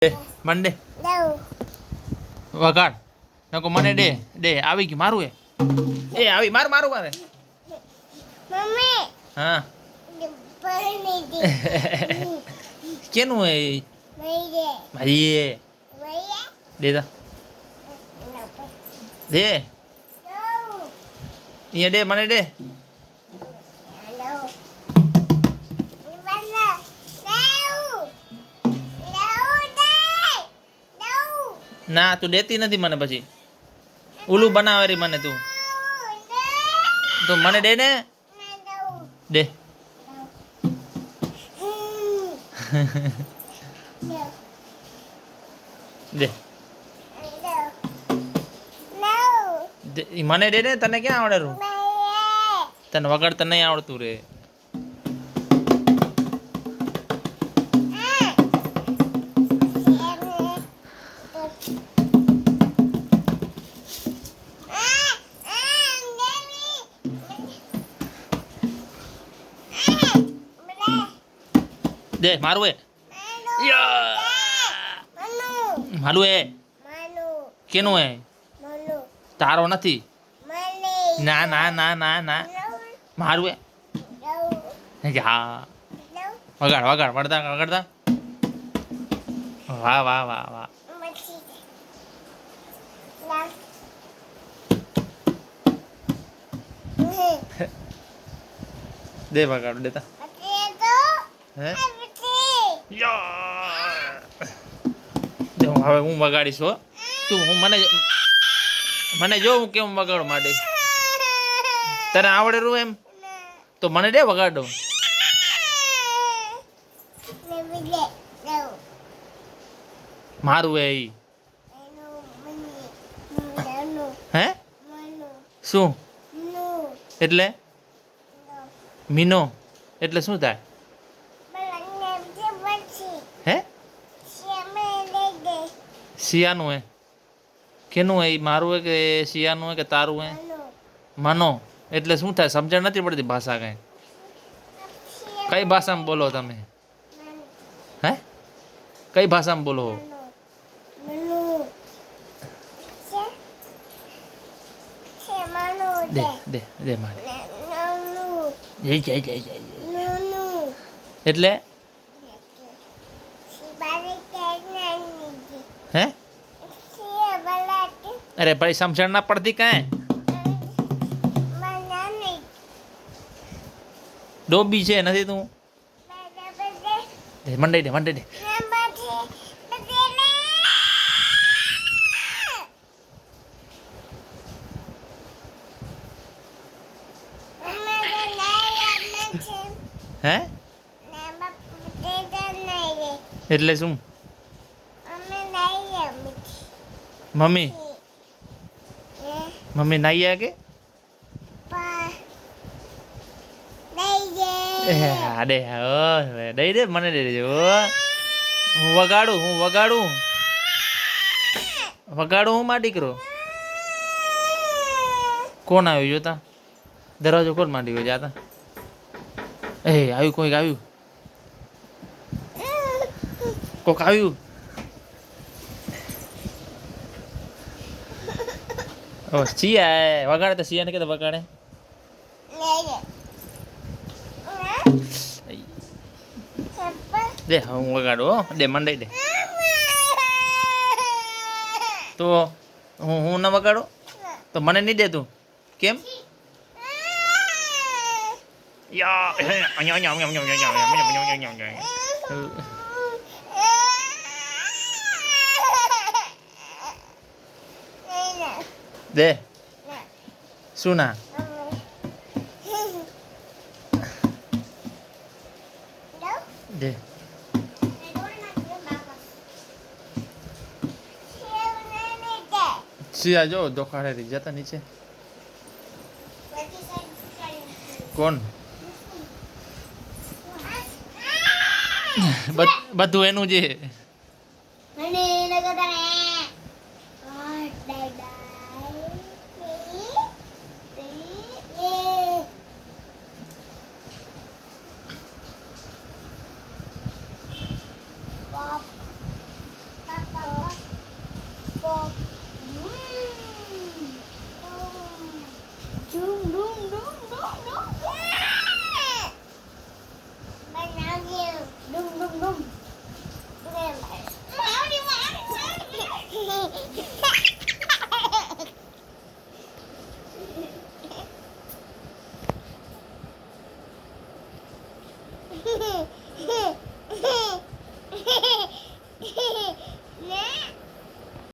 મને દે વગાડ નકો મને દે દે આવી ગયું મારું એ આવી મારું મારું મારે મમ્મી હા પાણી દે કેનું એ ભાઈ દે દા દે અહીંયા દે મને દે ના તું દેતી નથી મને પછી ઉલું બનાવે મને તું તો મને દે ને દે દે મને દે ને તને ક્યાં આવડે રૂ તને વગાડતા નહીં આવડતું રે દે મારું એ મારું એ કેનું એ તારો નથી ના ના ના ના ના મારું એ હા વગાડ વગાડ વળતા વગાડતા વાહ વાહ વાહ વાહ દે વગાડ દેતા હે હવે હું વગાડીશ હો તું હું મને જો હું કેમ વગાડું માટે તને આવડે રૂ એમ તો મને દે વગાડો મારું એ હે શું એટલે મીનો એટલે શું થાય હે શિયાનું હે કેનું હે મારું હે કે શિયાનું હે કે તારું હે મનો એટલે શું થાય સમજણ નથી પડતી ભાષા કઈ કઈ ભાષામાં બોલો તમે હે કઈ ભાષામાં બોલો દે દે દે મારે જય જય જય જય એટલે હે અરે ભાઈ સમજણ ના પડતી કાંઈ ડોબી છે નથી તું મંડાઈ દે મંડાઈ દે હે એટલે શું મમ્મી મમ્મી નાઈ આ કે દે દઈ દે મને દઈ દેજો હું વગાડું હું માં દીકરો કોણ આવ્યું જોતા દરવાજો કોણ માંડી ગયો જાતા આવ્યું કોઈક આવ્યું કોક આવ્યું સિયા વગાડે તો સિયાને કે વગાડે દે હું વગાડું હો દે મંડાઈ દે તો હું ન વગાડું તો મને નહીં દે તું કેમ દે શું ના દે સિયા જો દોખાડે રહી જતા નીચે કોણ બધું એનું છે